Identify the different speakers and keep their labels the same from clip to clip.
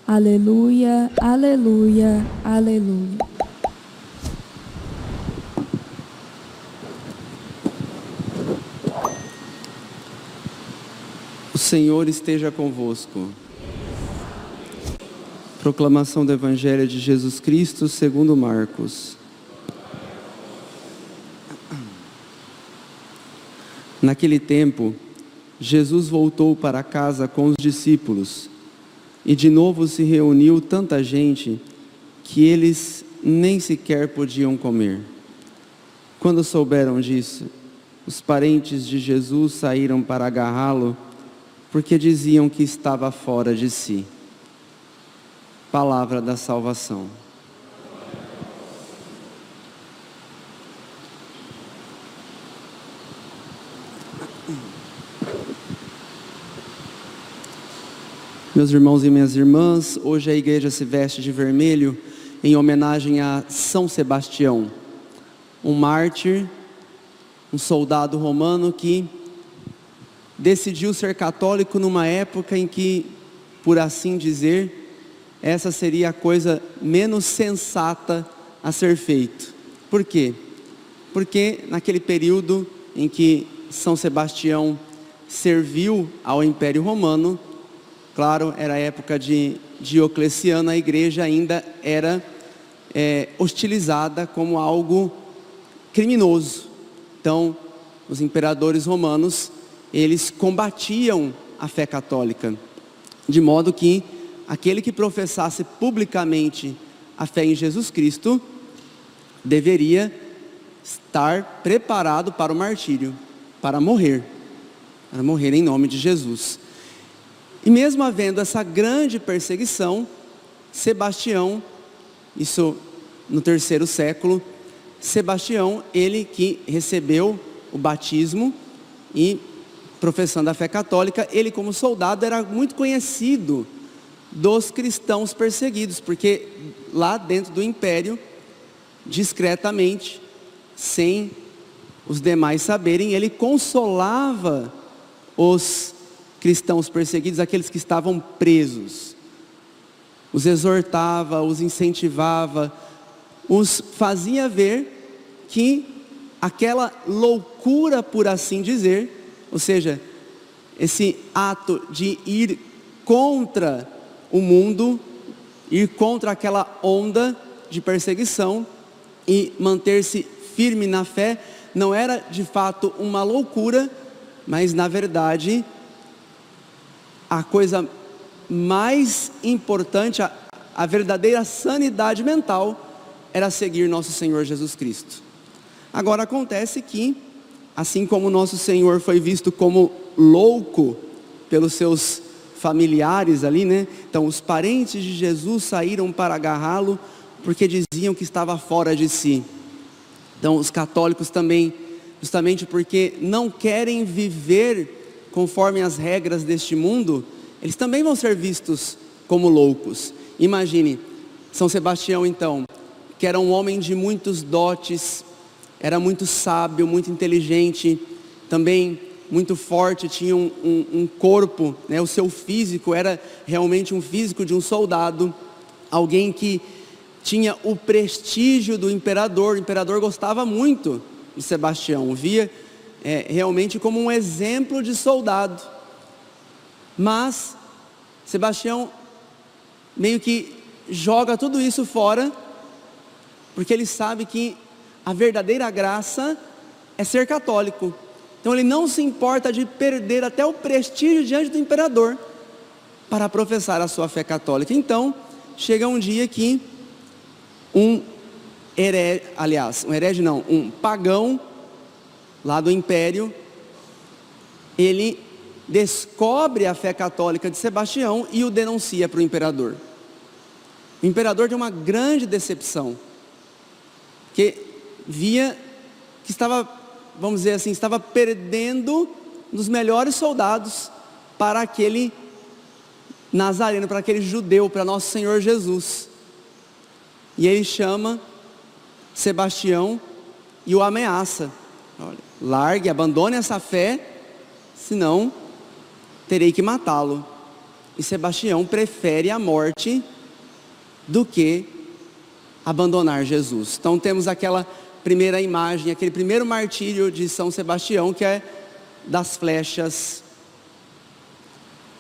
Speaker 1: Aleluia, aleluia, aleluia.
Speaker 2: O Senhor esteja convosco. Proclamação do Evangelho de Jesus Cristo segundo Marcos. Naquele tempo, Jesus voltou para casa com os discípulos, e de novo se reuniu tanta gente que eles nem sequer podiam comer. Quando souberam disso, os parentes de Jesus saíram para agarrá-lo, porque diziam que estava fora de si. Palavra da salvação. Meus irmãos e minhas irmãs, hoje a igreja se veste de vermelho em homenagem a São Sebastião, um mártir, um soldado romano que decidiu ser católico numa época em que, por assim dizer, essa seria a coisa menos sensata a ser feita. Por quê? Porque naquele período em que São Sebastião serviu ao Império Romano, claro, era a época de Diocleciano, a igreja ainda era hostilizada como algo criminoso. Então, os imperadores romanos, eles combatiam a fé católica, de modo que aquele que professasse publicamente a fé em Jesus Cristo deveria estar preparado para o martírio, para morrer em nome de Jesus. E mesmo havendo essa grande perseguição, Sebastião, isso no 3º século, Sebastião, ele que recebeu o batismo e professando a fé católica, ele como soldado era muito conhecido dos cristãos perseguidos, porque lá dentro do império, discretamente, sem os demais saberem, ele consolava os cristãos perseguidos, aqueles que estavam presos, os exortava, os incentivava, os fazia ver que aquela loucura, por assim dizer, ou seja, esse ato de ir contra o mundo, ir contra aquela onda de perseguição e manter-se firme na fé, não era de fato uma loucura, mas na verdade a coisa mais importante, a verdadeira sanidade mental, era seguir nosso Senhor Jesus Cristo. Agora acontece que, assim como nosso Senhor foi visto como louco pelos seus familiares ali, né? Então os parentes de Jesus saíram para agarrá-lo, porque diziam que estava fora de si. Então os católicos também, justamente porque não querem viver conforme as regras deste mundo, eles também vão ser vistos como loucos. Imagine, São Sebastião então, que era um homem de muitos dotes, era muito sábio, muito inteligente, também muito forte, tinha um corpo, né? O seu físico era realmente um físico de um soldado, alguém que tinha o prestígio do imperador. O imperador gostava muito de Sebastião, via realmente como um exemplo de soldado. Mas Sebastião meio que joga tudo isso fora, porque ele sabe que a verdadeira graça é ser católico. Então ele não se importa de perder até o prestígio diante do imperador para professar a sua fé católica. Então chega um dia que um pagão lá do império, ele descobre a fé católica de Sebastião e o denuncia para o imperador. O imperador tem uma grande decepção, que via que estava, vamos dizer assim, estava perdendo um dos melhores soldados para aquele nazareno, para aquele judeu, para nosso Senhor Jesus. E ele chama Sebastião e o ameaça: olha, largue, abandone essa fé, senão terei que matá-lo. E Sebastião prefere a morte do que abandonar Jesus. Então temos aquela primeira imagem, aquele primeiro martírio de São Sebastião, que é das flechas.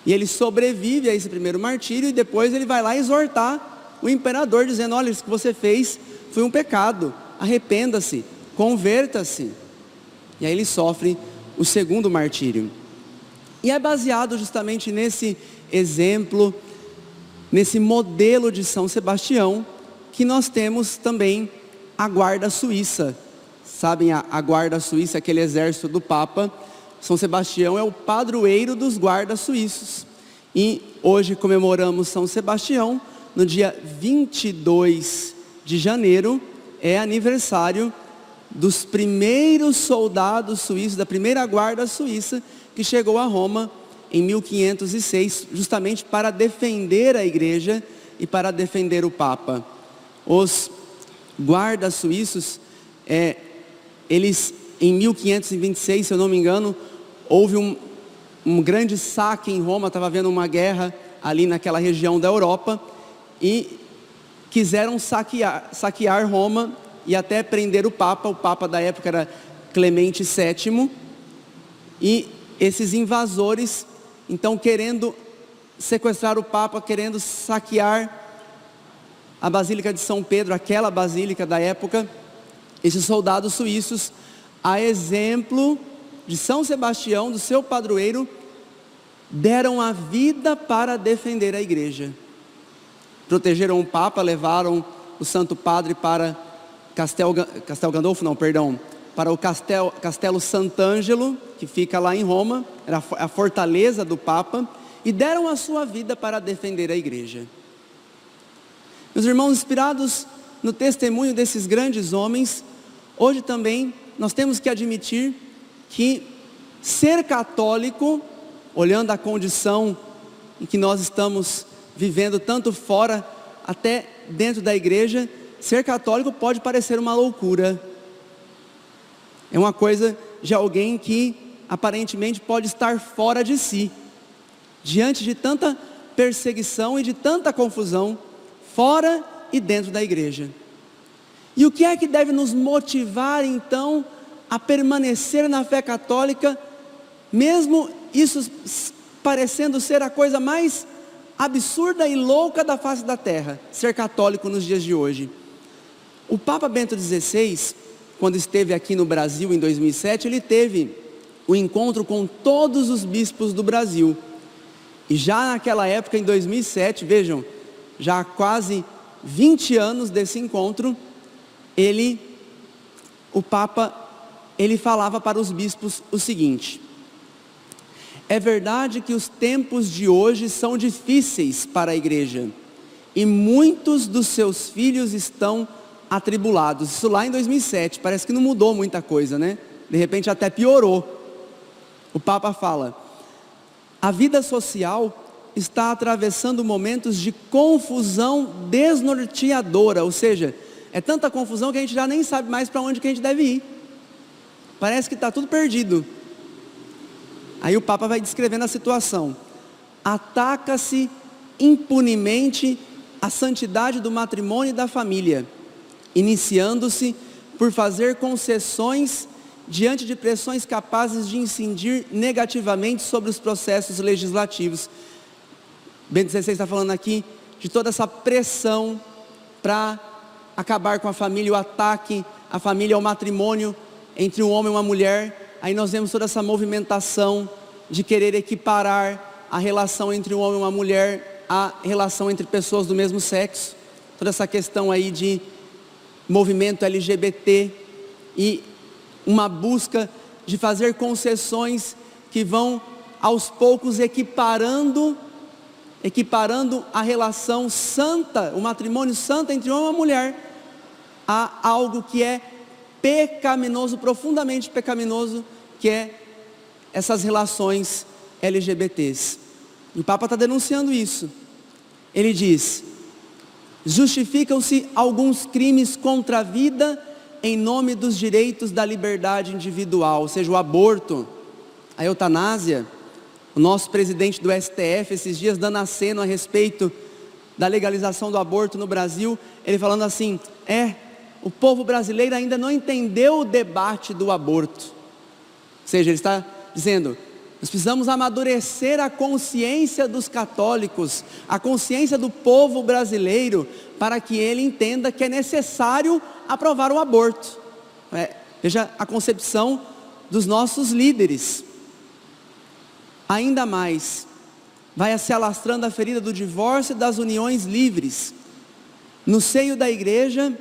Speaker 2: E ele sobrevive a esse primeiro martírio, e depois ele vai lá exortar o imperador, dizendo: olha, isso que você fez foi um pecado, arrependa-se, converta-se. E aí ele sofre o segundo martírio. E é baseado justamente nesse exemplo, nesse modelo de São Sebastião, que nós temos também a guarda suíça. Sabem, a guarda suíça, aquele exército do Papa. São Sebastião é o padroeiro dos guardas suíços. E hoje comemoramos São Sebastião. No dia 22 de janeiro é aniversário dos primeiros soldados suíços, da primeira guarda suíça, que chegou a Roma em 1506, justamente para defender a igreja e para defender o Papa. Os guardas suíços, eles em 1526, se eu não me engano, houve um grande saque em Roma, estava havendo uma guerra ali naquela região da Europa, e quiseram saquear Roma e até prender o Papa da época era Clemente VII, e esses invasores, então querendo sequestrar o Papa, querendo saquear a Basílica de São Pedro, aquela basílica da época, esses soldados suíços, a exemplo de São Sebastião, do seu padroeiro, deram a vida para defender a igreja. Protegeram o Papa, levaram o Santo Padre para para o Castelo Sant'Angelo, que fica lá em Roma, era a fortaleza do Papa, e deram a sua vida para defender a igreja. Meus irmãos, inspirados no testemunho desses grandes homens, hoje também nós temos que admitir que ser católico, olhando a condição em que nós estamos vivendo, tanto fora até dentro da igreja, ser católico pode parecer uma loucura. É uma coisa de alguém que aparentemente pode estar fora de si, diante de tanta perseguição e de tanta confusão, fora e dentro da igreja. E o que é que deve nos motivar então a permanecer na fé católica, mesmo isso parecendo ser a coisa mais absurda e louca da face da terra, ser católico nos dias de hoje? O Papa Bento XVI, quando esteve aqui no Brasil em 2007, ele teve o encontro com todos os bispos do Brasil. E já naquela época, em 2007, vejam, já há quase 20 anos desse encontro, o Papa, ele falava para os bispos o seguinte: é verdade que os tempos de hoje são difíceis para a igreja, e muitos dos seus filhos estão atribulados. Isso lá em 2007, parece que não mudou muita coisa, né? De repente até piorou. O Papa fala: a vida social está atravessando momentos de confusão desnorteadora, ou seja, é tanta confusão que a gente já nem sabe mais para onde que a gente deve ir. Parece que está tudo perdido. Aí o Papa vai descrevendo a situação. Ataca-se impunemente a santidade do matrimônio e da família, iniciando-se por fazer concessões diante de pressões capazes de incidir negativamente sobre os processos legislativos. Bento XVI está falando aqui de toda essa pressão para acabar com a família, o ataque à família, ao matrimônio entre um homem e uma mulher. Aí nós vemos toda essa movimentação de querer equiparar a relação entre um homem e uma mulher à relação entre pessoas do mesmo sexo. Toda essa questão aí de movimento LGBT e uma busca de fazer concessões que vão aos poucos equiparando a relação santa, o matrimônio santo entre homem e uma mulher, a algo que é pecaminoso, profundamente pecaminoso, que é essas relações LGBTs. E o Papa está denunciando isso. Ele diz: justificam-se alguns crimes contra a vida em nome dos direitos da liberdade individual, ou seja, o aborto, a eutanásia, O nosso presidente do STF, esses dias dando aceno a respeito da legalização do aborto no Brasil, ele falando assim, o povo brasileiro ainda não entendeu o debate do aborto. Ou seja, ele está dizendo, nós precisamos amadurecer a consciência dos católicos, a consciência do povo brasileiro, para que ele entenda que é necessário aprovar o aborto. Veja a concepção dos nossos líderes. Ainda mais, vai se alastrando a ferida do divórcio e das uniões livres. No seio da igreja,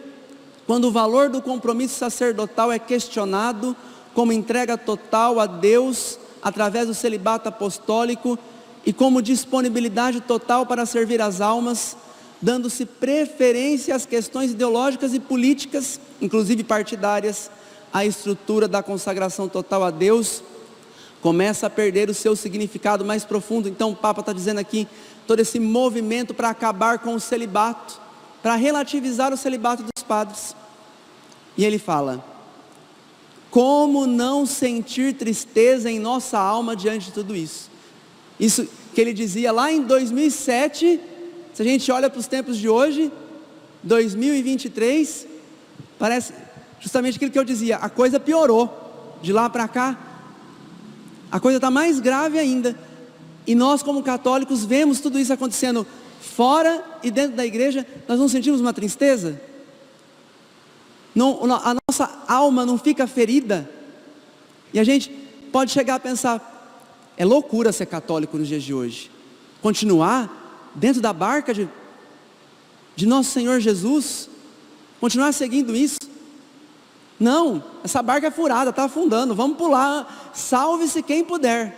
Speaker 2: quando o valor do compromisso sacerdotal é questionado, como entrega total a Deus, através do celibato apostólico, e como disponibilidade total para servir as almas, dando-se preferência às questões ideológicas e políticas, inclusive partidárias, a estrutura da consagração total a Deus começa a perder o seu significado mais profundo. Então o Papa está dizendo aqui, todo esse movimento para acabar com o celibato, para relativizar o celibato dos padres. E ele fala, como não sentir tristeza em nossa alma diante de tudo isso? Isso que ele dizia lá em 2007, se a gente olha para os tempos de hoje, 2023, parece justamente aquilo que eu dizia, a coisa piorou, de lá para cá, a coisa está mais grave ainda, e nós como católicos vemos tudo isso acontecendo fora e dentro da igreja, nós não sentimos uma tristeza? Não, a nossa alma não fica ferida? E a gente pode chegar a pensar, é loucura ser católico nos dias de hoje, continuar dentro da barca de nosso Senhor Jesus, continuar seguindo isso? Não, essa barca é furada, está afundando, vamos pular, salve-se quem puder.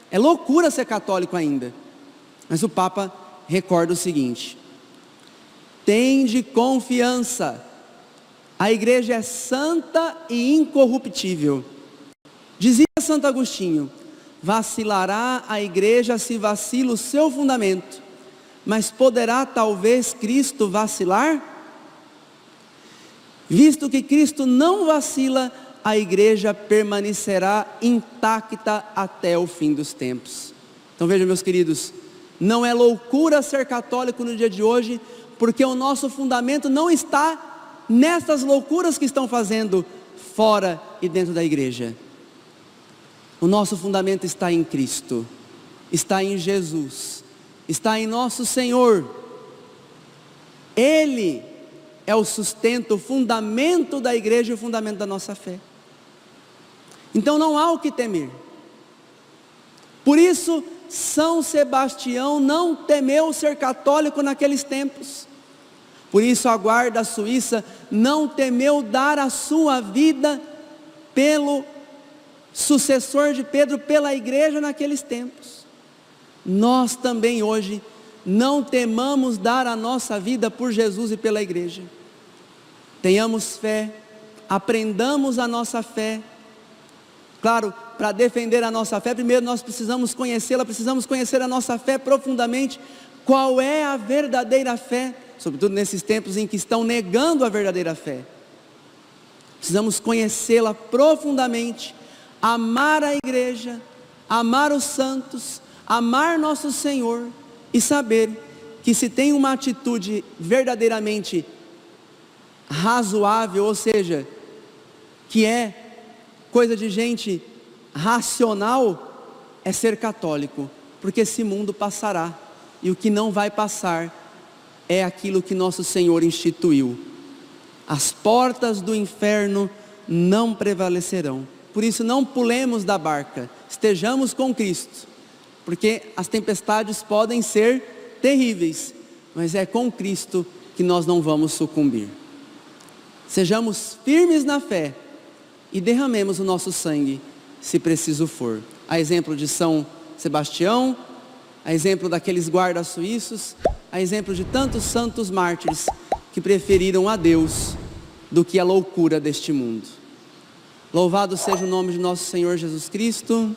Speaker 2: É loucura ser católico ainda. Mas o Papa recorda o seguinte, tende confiança, a igreja é santa e incorruptível. Dizia Santo Agostinho, vacilará a igreja se vacila o seu fundamento, mas poderá talvez Cristo vacilar? Visto que Cristo não vacila, a igreja permanecerá intacta até o fim dos tempos. Então vejam, meus queridos, não é loucura ser católico no dia de hoje, porque o nosso fundamento não está nestas loucuras que estão fazendo fora e dentro da igreja. O nosso fundamento está em Cristo, está em Jesus, está em nosso Senhor. Ele é o sustento, o fundamento da igreja e o fundamento da nossa fé. Então não há o que temer. Por isso, São Sebastião não temeu ser católico naqueles tempos. Por isso a guarda suíça não temeu dar a sua vida pelo sucessor de Pedro, pela igreja naqueles tempos. Nós também hoje não temamos dar a nossa vida por Jesus e pela igreja. Tenhamos fé, aprendamos a nossa fé. Claro, para defender a nossa fé, primeiro nós precisamos conhecê-la, precisamos conhecer a nossa fé profundamente. Qual é a verdadeira fé? Sobretudo nesses tempos em que estão negando a verdadeira fé. Precisamos conhecê-la profundamente, amar a igreja, amar os santos, amar nosso Senhor e saber que se tem uma atitude verdadeiramente razoável, ou seja, que é coisa de gente racional, é ser católico, porque esse mundo passará, e o que não vai passar é aquilo que nosso Senhor instituiu. As portas do inferno não prevalecerão. Por isso não pulemos da barca, estejamos com Cristo, porque as tempestades podem ser terríveis, mas é com Cristo que nós não vamos sucumbir. Sejamos firmes na fé e derramemos o nosso sangue, se preciso for. A exemplo de São Sebastião, a exemplo daqueles guardas suíços, a exemplo de tantos santos mártires que preferiram a Deus do que a loucura deste mundo. Louvado seja o nome de nosso Senhor Jesus Cristo.